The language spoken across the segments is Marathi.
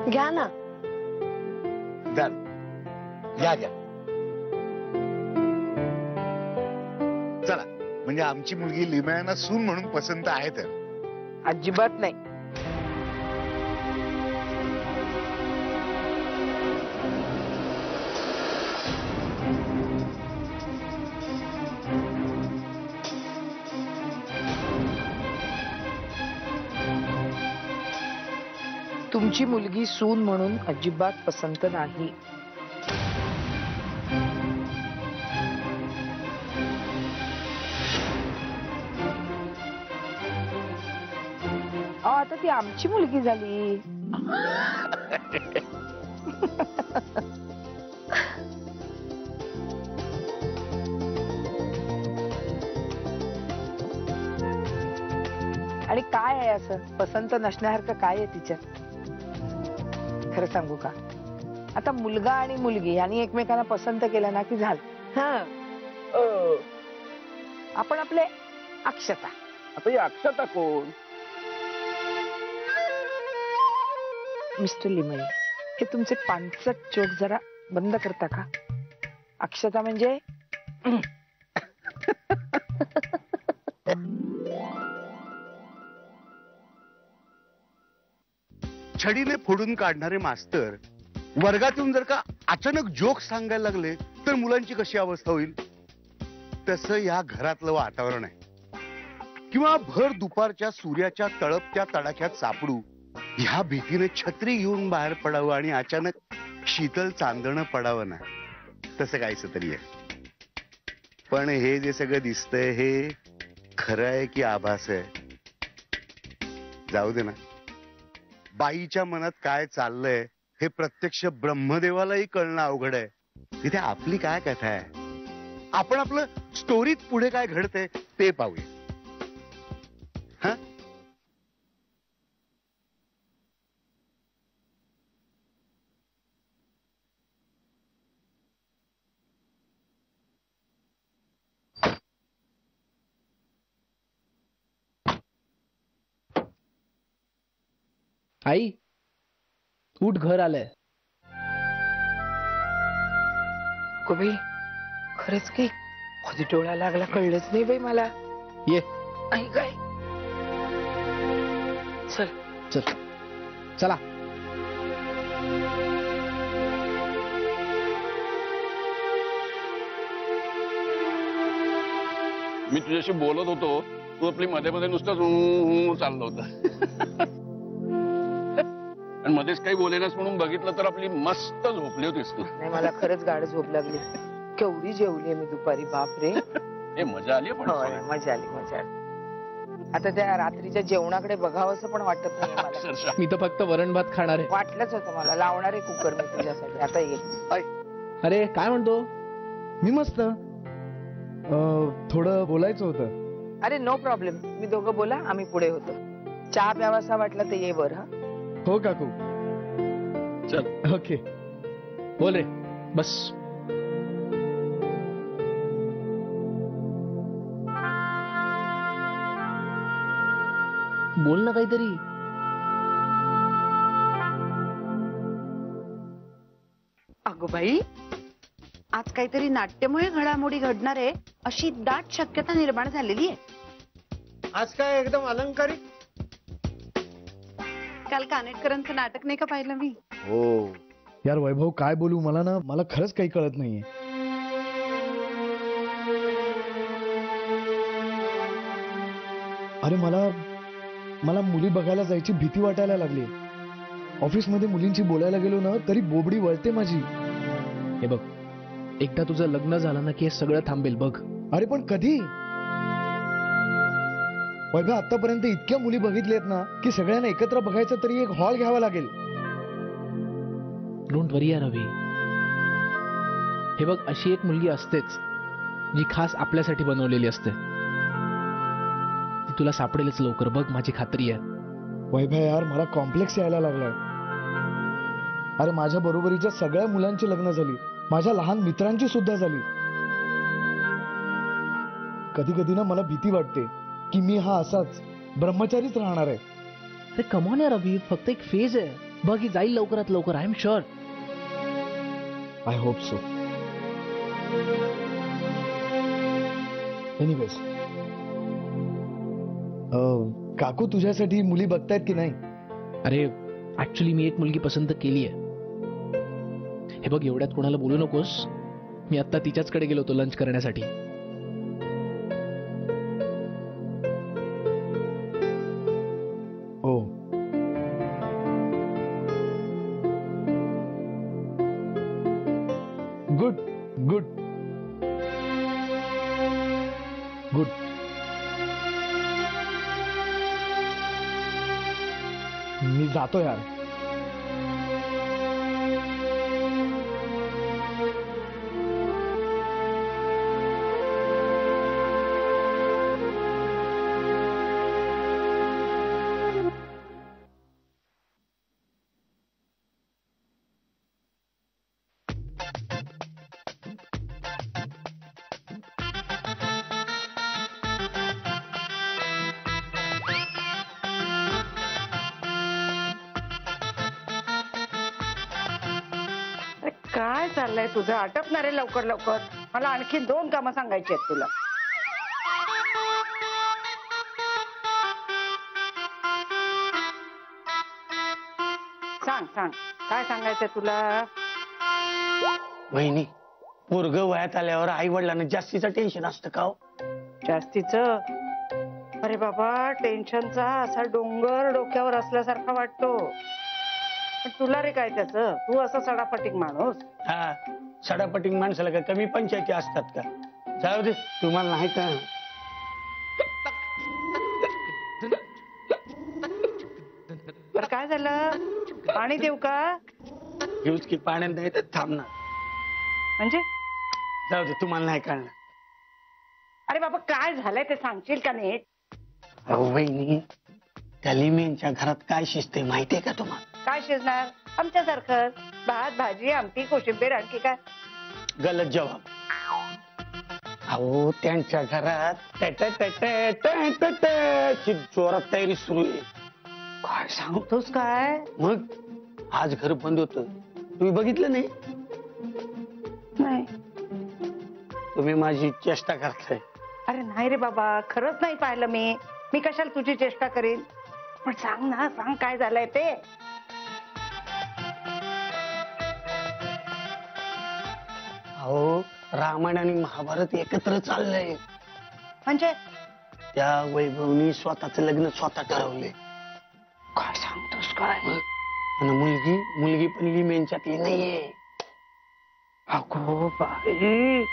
घ्या ना. घ्या घ्या. चला, म्हणजे आमची मुलगी लिमयाना सून म्हणून पसंत आहे तर? अजिबात नाही. तुमची मुलगी सून म्हणून अजिबात पसंत नाही. आता ती आमची मुलगी झाली. आणि काय आहे असं पसंत नसण्यासारखं काय आहे तिच्यात? खरं सांगू का, आता मुलगा आणि मुलगी यांनी एकमेकांना पसंत केलं ना की झालं. आपण आपले अक्षता. आता ही अक्षता कोण? मिस्टर लिमये, हे तुमचे पांचट जोक जरा बंद करता का? अक्षता म्हणजे छडीने फोडून काढणारे मास्तर वर्गातून जर का अचानक जोक सांगायला लागले तर मुलांची कशी अवस्था होईल? तसं या घरातलं वातावरण आहे. किंवा भर दुपारच्या सूर्याच्या तळपत्या तडाख्यात सापडू ह्या भीतीने छत्री घेऊन बाहेर पडावं आणि अचानक शीतल चांदणं पडावं ना, तसं काहीच तरी आहे. पण हे जे सगळं दिसतंय हे खरं आहे की आभास आहे? जाऊ दे ना. बाईच्या मनात काय चाललंय हे प्रत्यक्ष ब्रह्मदेवालाही कळणं अवघड आहे. तिथे आपली काय कथा आहे? आपण आपलं स्टोरीत पुढे काय घडतंय ते पाहूया. हा, आई उठ, घर आलंय. बाई खरंच की कधी डोळा लागला कळलंच नाही बाई मला. ये. आई काय चल चल चला. मी तुझ्याशी बोलत होतो, तू आपली मध्ये मध्ये नुसतं चाललं होतं. आणि मध्येच काही बोलेनास म्हणून बघितलं तर आपली मस्त झोपली होतीस तू. नाही, मला खरंच गाढ झोप लागली. केवढी जेवली मी दुपारी, बाप रे. हे मजा आली पण. मजा आली मजा आली. आता त्या रात्रीच्या जेवणाकडे बघावंसं पण वाटत नाही मला. मी तर फक्त वरण भात खाणार आहे. वाटलंच होतं मला. लावणारे कुकर मी तुझ्यासाठी. आता ये. अरे काय म्हणतो? मी मस्त. थोडं बोलायचं होतं. अरे नो प्रॉब्लेम. मी दोघं बोला, आम्ही पुढे होतो. चहा प्यावासा वाटला तर ये वर. हा हो काकू. चल. ओके बोल रे. बस. बोल ना काहीतरी. अगो बाई, आज काहीतरी नाट्यमय घडामोडी घडणार आहे अशी दाट शक्यता निर्माण झालेली आहे. आज काय एकदम अलंकारिक. काल कानेटकरांचं नाटक नाही का पाहिलं मी? हो. यार वैभव काय बोलू, मला खरंच काही कळत नाहीये. अरे मला मुली बघायला जायची भीती वाटायला लागली. ऑफिसमध्ये मुलींची बोलायला गेलो ना तरी बोबडी वळते माझी. हे बघ, एकदा तुझं लग्न झालं ना की हे सगळं थांबेल बघ. अरे पण कधी? वैभव, आतापर्यंत इतक्या मुली बघितल्यात ना की सगळ्यांना एकत्र बघायचं तरी एक हॉल घ्यावा लागेल. डोंट वरी यार रवी. हे बघ, अशी एक मुलगी असतेच जी खास आपल्यासाठी बनवलेली असते. ती तुला सापडेलच लवकर बघ, माझी खात्री आहे. वैभव यार, मला कॉम्प्लेक्स यायला लागलाय. अरे माझ्या बरोबरीच्या सगळ्या मुलांची लग्न झाली, माझ्या लहान मित्रांची सुद्धा झाली. कधी कधी ना मला भीती वाटते की मी हा असाच ब्रह्मचारीच राहणार आहे. अरे कमॉन यार रवी, फक्त एक फेज आहे बघ, ही जाईल लवकरात लवकर. I am sure. I hope so. Anyways, काकू तुझ्यासाठी मुली बघतायत की नाही? अरे ऍक्च्युली मी एक मुलगी पसंत केली आहे. हे बघ, एवढ्यात कोणाला बोलू नकोस. मी आता तिच्याचकडे गेलो होतो लंच करण्यासाठी. हो. Good good good. मी जातो यार. काय चाललंय तुझं? आटपणार आहे लवकर लवकर. मला आणखी 2 कामं सांगायची आहेत तुला. सांग सांग, काय सांगायचंय तुला? वहिनी, पोरग वयात आल्यावर आई वडिलांना जास्तीचं टेन्शन असतं का हो? जास्तीचं? अरे बाबा, टेन्शनचा असा डोंगर डोक्यावर असल्यासारखा वाटतो. पण तुला रे काय त्याचं? तू असं सडाफटिक माणूस. हा, सडापटिंग माणसाला काय कमी पंचायती असतात का? जाऊ दे, तुम्हाला नाही का. बरं काय झालं? पाणी देऊ का? घेऊच की, पाण्यात नाही तर थांबणार. म्हणजे जाऊ दे, तुम्हाला नाही कळणार. अरे बाबा, काय झालंय ते सांगशील का नीट? अहो वहिनी, त्या लिमेंच्या घरात काय शिजते माहितीये का तुम्हाला? काय शिजणार? आमच्यासारखं भात भाजी आमटी कोशिंबीर, आणखी काय? गलत जवाब. अहो त्यांच्या घरात ची जोरात तयारी सुरू आहे. काय सांगतोस काय? मग आज घर बंद होतं, तुम्ही बघितलं नाही? नाही. तुम्ही माझी चेष्टा करताय. अरे नाही रे बाबा, खरंच नाही पाहिलं मी. मी कशाला तुझी चेष्टा करीन? पण सांग ना, सांग काय झालंय ते. अहो, रामायण आणि महाभारत एकत्र चाललंय. म्हणजे त्या वैभवनी स्वतःच लग्न स्वतः ठरवले. काय सांगतोस काय? आणि मुलगी पण लिमेंच्यातली नाहीये. अगो बाई,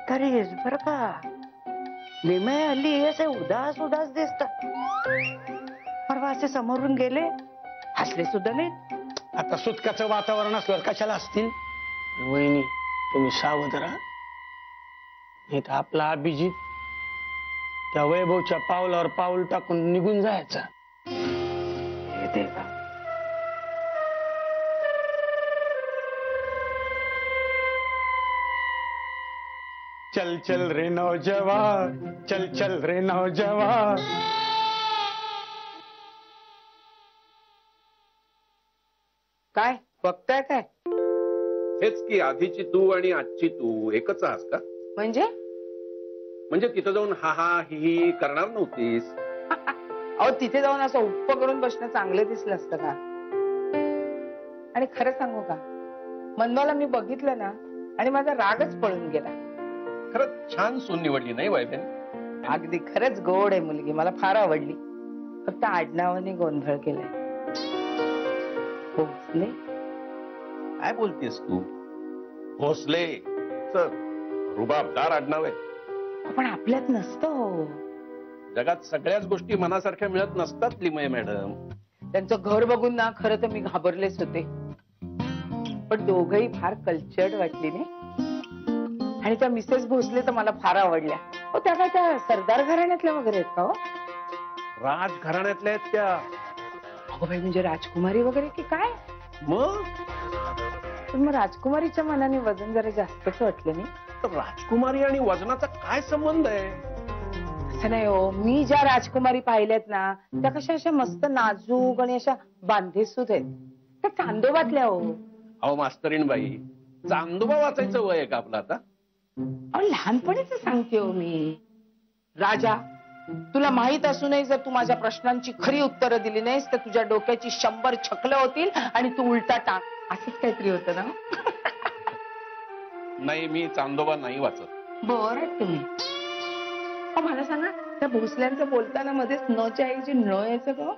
तरीच बर का, लिमे हल्ली असे उदास उदास दिसतात. परवा असे समोरून गेले, हसले सुद्धा नाही. आता सुटकाचं वातावरण असल्यावर कशाला असतील? वहिनी, तुम्ही सावध राहा, नाही तर आपला अभिजित त्या वैभवच्या पावलावर पाऊल टाकून निघून जायचा. हे देवा. चल चल रे नौजवान, चल चल रे नौजवान. काय बघताय काय? हेच की आधीची तू आणि आजची तू एकच आहात का? म्हणजे तिथं जाऊन हा हा ही ही करणार नव्हतीस? अहो तिथे जाऊन असं उप्प करून बसणं चांगलं दिसलं असतं का? आणि खरं सांगू का, मनवाला मी बघितलं ना आणि माझा रागच पळून गेला. खरंच छान सून निवडली नाही वैभ्याने? अगदी खरंच गोड आहे मुलगी, मला फार आवडली. फक्त आडनावाने गोंधळ केलाय. भोसले. काय बोलतेस तू? भोसले सर रुबाबदार आडनाव आहे. पण आपल्यात नसतं हो. जगात सगळ्याच गोष्टी मनासारख्या मिळत नसतात लिमये मॅडम. त्यांचं घर बघून ना खरं तर मी घाबरलेच होते. पण दोघही फार कल्चर्ड वाटली नाही. आणि त्या मिसेस भोसले तर मला फार आवडल्या. हो त्या काय त्या सरदार घराण्यातल्या वगैरे आहेत का हो? राजघराण्यातल्या आहेत त्या. अगो बाई, म्हणजे राजकुमारी वगैरे की काय? मग पण मग राजकुमारीच्या मनाने वजन जरा जास्तच वाटलं नाही? तर राजकुमारी आणि वजनाचा काय संबंध आहे? असं नाही हो, मी ज्या राजकुमारी पाहिल्यात ना त्या कशा अशा मस्त नाजूक आणि अशा बांधेसूद आहेत. त्या चांदोबातल्या हो. अहो मास्तरीण बाई, चांदोबा वाचायचं वय आहे का आपलं आता? अहो लहानपणीच सांगते हो मी. राजा, तुला माहित असूनही जर तू माझ्या प्रश्नांची खरी उत्तरं दिली नाहीस तर तुझ्या डोक्याची 100 छकलं होतील आणि तू उलटा टाक. असंच काहीतरी होतं ना? नाही, मी चांदोबा नाही वाचत. बरं तुम्ही. मला सांगा, त्या भोसल्यांचं बोलताना मध्येच नच्या ऐवजी न यायचं का?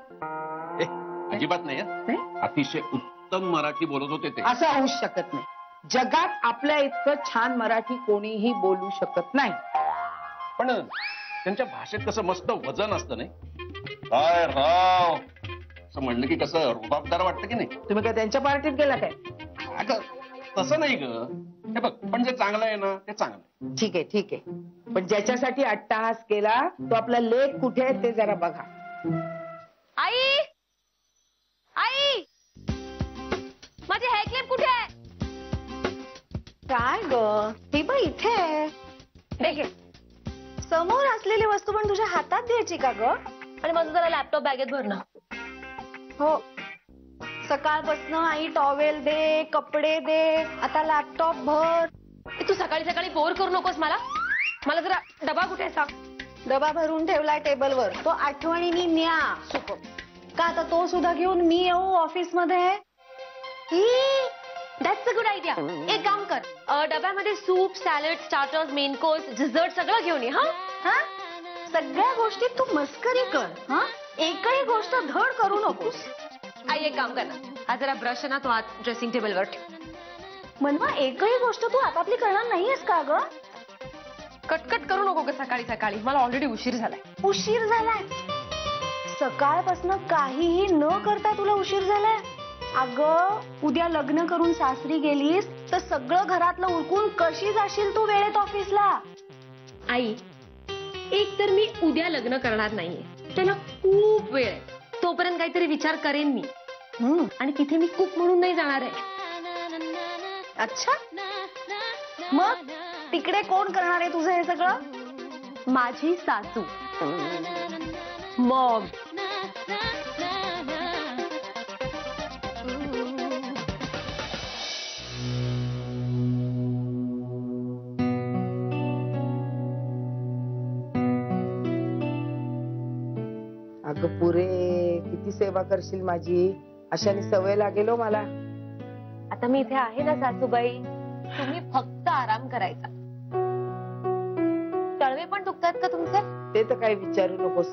अजिबात नाही हं. नाही? अतिशय उत्तम मराठी बोलत होते ते. असं होऊच शकत नाही. जगात आपल्या इतकं छान मराठी कोणीही बोलू शकत नाही. पण त्यांच्या भाषेत कसं मस्त वजन असतं नाही? काय राव असं म्हणलं की कसं रुबाबदार वाटतं की नाही? तुम्ही काय त्यांच्या पार्टीत गेला काय? अगं तसं नाही ग. हे बघ, पण जे चांगलं आहे ना ते चांगलं आहे. ठीक आहे ठीक आहे, पण ज्याच्यासाठी अट्टहास केला तो आपला लेख कुठे आहे ते जरा बघा. आई, आई, माझी हेअर क्लिप कुठे आहे? काय ग, ती पण इथे आहे. हे घे. समोर असलेली वस्तू पण तुझ्या हातात द्यायची का ग? आणि माझं जरा लॅपटॉप बॅगेत भरणं. हो, सकाळपासून आई टॉवेल दे, कपडे दे, आता लॅपटॉप भर. तू सकाळी सकाळी बोर करू नकोस मला. मला जरा डबा कुठे आहे सांग. डबा भरून ठेवलाय टेबलवर, तो आठवणीने न्या. सुको का आता तो सुद्धा घेऊन मी येऊ ऑफिस मध्ये? That's a good idea. एक काम कर, डब्यामध्ये soup, salad, starters, main course, dessert सगळं घेऊन ये. हा, सगळ्या गोष्टी तू मस्करी कर. हा, एकही गोष्ट धड करू नकोस. आई एक काम कर ना, हा जरा ब्रश ना तो आत ड्रेसिंग टेबलवर ठेव. मनवा, एकही गोष्ट तू आपापली करणार नाहीयेस का ग? कटकट करू नको ग सकाळी सकाळी. मला ऑलरेडी उशीर झालाय. उशीर झालाय? सकाळपासून काहीही न करता तुला उशीर झालाय? अगं, उद्या लग्न करून सासरी गेलीस तर सगळं घरातलं उरकून कशी जाशील तू वेळेत ऑफिसला? आई, एक तर मी उद्या लग्न करणार नाहीये, त्याला खूप वेळ आहे. तोपर्यंत काहीतरी विचार करेन मी. आणि तिथे मी कुक म्हणून नाही जाणार आहे. अच्छा, मग तिकडे कोण करणार आहे तुझं हे सगळं? माझी सासू. मॉम. अगं पुरे, किती सेवा करशील माझी? अशाने सवय लागेल हो मला. आता मी इथे आहे ना सासूबाई, तुम्ही फक्त आराम करायचा. तळवे पण दुखतात का तुमचे? ते तर काही विचारू नकोस.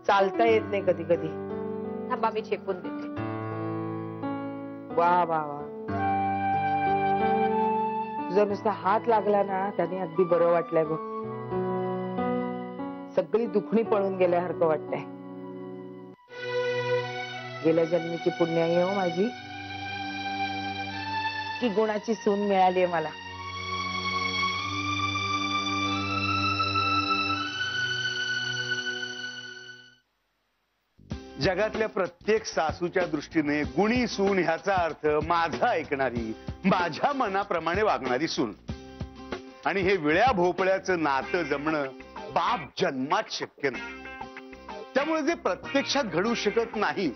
चालता येत नाही कधी कधी. थांबा मी चेपून देते. वा वा वा, तुझा नुसता हात लागला ना त्याने अगदी बरं वाटलंय बघ. सगळी दुखणी पळून गेल्यासारखं वाटतंय. गेल्या जन्मीची पुण्याई हो माझी, की गुणाची सून मिळालीये मला. जगातल्या प्रत्येक सासूच्या दृष्टीने गुणी सून ह्याचा अर्थ माझा ऐकणारी, माझ्या मनाप्रमाणे वागणारी सून. आणि हे विळ्या भोपळ्याचं नातं जमणं बाप जन्मात शक्य नाही. त्यामुळे जे प्रत्यक्षात घडू शकत नाही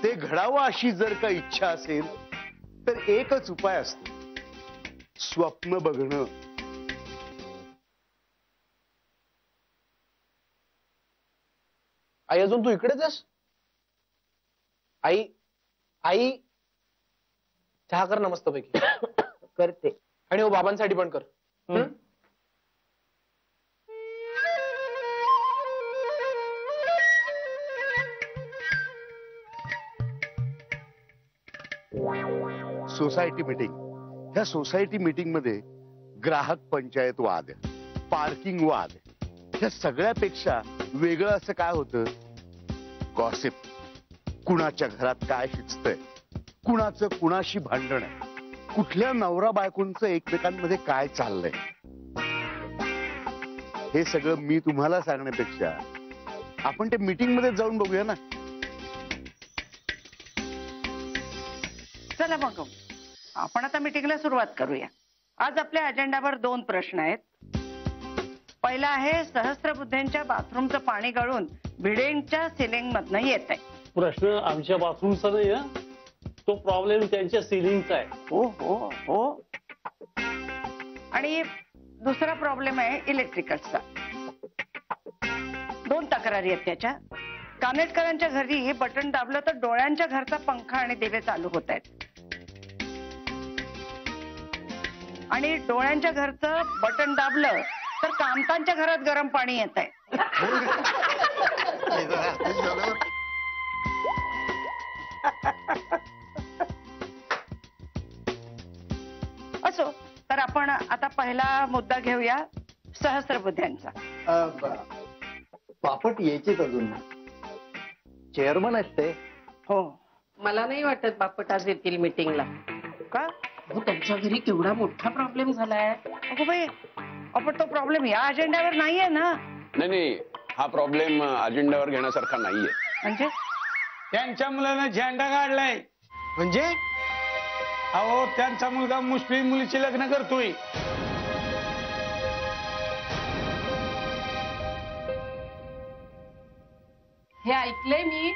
ते घडावं अशी जर का इच्छा असेल तर एकच उपाय असतो, स्वप्न बघणं. आई अजून तू इकडेच आहेस? आई आई चहा कर ना मस्तपैकी. करते. आणि हो बाबांसाठी पण कर. Society meeting. ह्या सोसायटी मीटिंग मध्ये ग्राहक पंचायत वाद, पार्किंग वाद, ह्या सगळ्यापेक्षा वेगळं असं काय होतं, गॉसिप. कुणाच्या घरात काय शिजतंय, कुणाचं कुणाशी भांडण आहे, कुठल्या नवरा बायकोंचं एकमेकांमध्ये काय चाललंय, हे सगळं मी तुम्हाला सांगण्यापेक्षा आपण ते मीटिंग मध्ये जाऊन बघूया ना. चला मग आपण आता मीटिंगला सुरुवात करूया. आज आपल्या अजेंडावर 2 प्रश्न आहेत. पहिला आहे, सहस्त्रबुद्ध्यांच्या बाथरूमचं पाणी गळून भिडेंच्या सिलिंग मधनं येत आहे. प्रश्न आमच्या बाथरूमचा नाही हं. तो प्रॉब्लेम त्यांच्या सिलिंगचा आहे. हो हो हो. आणि दुसरा प्रॉब्लेम आहे इलेक्ट्रिकलचा. 2 तक्रारी आहेत त्याच्या. कानेटकरांच्या घरी हे बटन दाबलं तर डोळ्यांच्या घरचा पंखा आणि दिवे चालू होत आहेत, आणि डोळ्यांच्या घरचं बटन दाबलं तर कामतांच्या घरात गरम पाणी येत आहे. असो, तर आपण आता पहिला मुद्दा घेऊया, सहस्त्रबुद्ध्यांचा. बापट यायचेच अजून. चेअरमन आहेत ते. हो. मला नाही वाटत बापट आज येतील मीटिंगला. का? अहो, त्यांच्या घरी केवढा मोठा प्रॉब्लेम झालाय. अगो बाई, आपण तो प्रॉब्लेम या अजेंड्यावर नाहीये ना. नाही, हा प्रॉब्लेम अजेंड्यावर घेण्यासारखा नाहीये. म्हणजे त्यांच्या मुलानं झेंडा काढलाय. म्हणजे अहो, त्यांचा मुलगा मुस्लिम मुलीचे लग्न करतोय. हे ऐकलंय मी,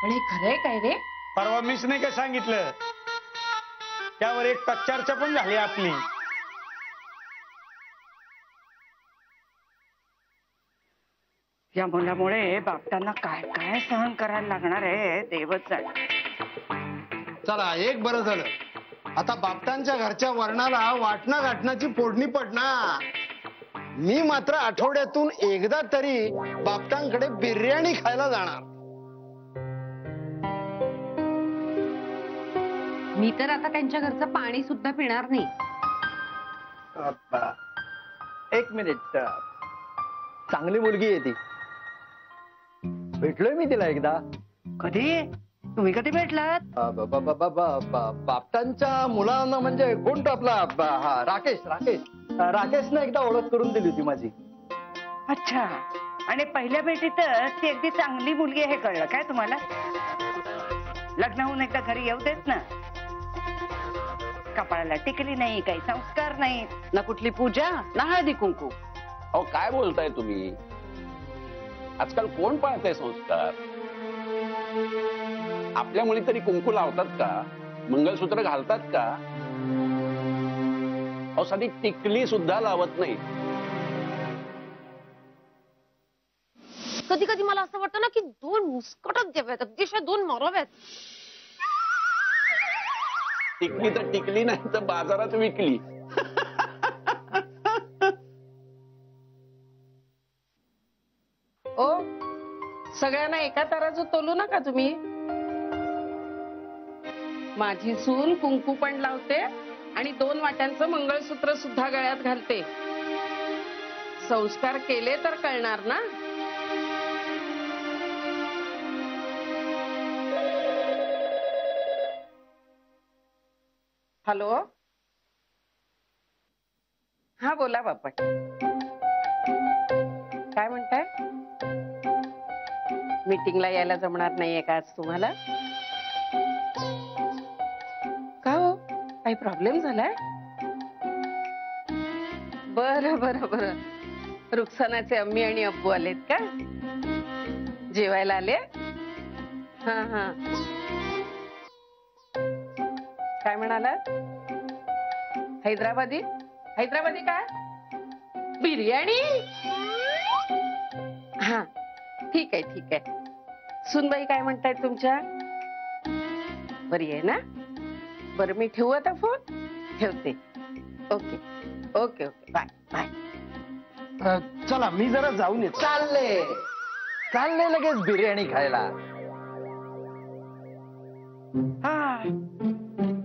पण हे खरंय काय रे? परवा मीच नाही काय सांगितलं. त्यावर एक चर्चा पण झाली आपली. या मुलामुळे बापटांना काय काय सहन करायला लागणार आहे देवच जाणे. चला, एक बरं झालं. आता बापटांच्या घरच्या वर्णाला वाटणा गाठण्याची फोडणी पडणार. मी मात्र आठवड्यातून एकदा तरी बापटांकडे बिर्याणी खायला जाणार. मी तर आता त्यांच्या घरचं पाणी सुद्धा पिणार नाही. एक मिनिट. चांगली मुलगी आहे ती. भेटलोय मी तिला एकदा. कधी? तुम्ही कधी भेटलात? बापटांच्या मुलांना, म्हणजे कोण तो आपला राकेशने एकदा ओळख करून दिली होती माझी. अच्छा. आणि पहिल्या भेटीतच ती अगदी चांगली मुलगी हे कळलं काय तुम्हाला? लग्न होऊन एकदा घरी येऊ देत ना. कपाळाला टिकली नाही, काही संस्कार नाही ना, कुठली पूजा ना हळदी कुंकू. अहो, काय बोलताय तुम्ही? आजकाल कोण पाळतंय संस्कार? आपल्या मुली तरी कुंकू लावतात का? मंगळसूत्र घालतात का? अहो, साधी टिकली सुद्धा लावत नाही. कधी कधी मला असं वाटतं ना की 2 मुस्कटच द्याव्यात, अतिशय 2 माराव्यात. टिकली तर टिकली, नाही तर बाजारात विकली. ओ, सगळ्यांना एका ताराचं तोलू नका तुम्ही. माझी सून कुंकू पण लावते आणि 2 वाट्यांचं मंगळसूत्र सुद्धा गळ्यात घालते. संस्कार केले तर कळणार ना. हॅलो, हा बोला बापट. काय म्हणताय? मीटिंगला यायला जमणार नाहीये का आज तुम्हाला? का हो, काही प्रॉब्लेम झालाय? बरं बरं बरं. रुखसानाचे अम्मी आणि अब्बू आलेत का? जेवायला आले? हा हा. काय म्हणाला? हैदराबादी? हैदराबादी काय? बिर्याणी? हा ठीक आहे ठीक आहे. सुनबाई काय म्हणतायत तुमच्या? बरी आहे ना? बरं मी ठेवू आता फोन? ठेवते. Okay okay okay bye bye. चला मी जरा जाऊन येतो. चालले लगेच बिर्याणी खायला. हा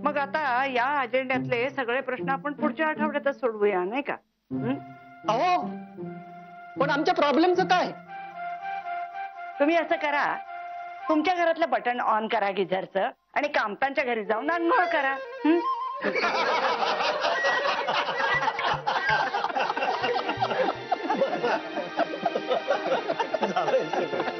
मग आता या अजेंड्यातले सगळे प्रश्न आपण पुढच्या आठवड्यातच सोडवूया नाही का? अहो पण आमच्या प्रॉब्लेमचं काय? तुम्ही असं करा, तुमच्या घरातलं बटन ऑन करा गिझरचं आणि कामतांच्या घरी जाऊन अंघोळ करा. झालंय सगळं.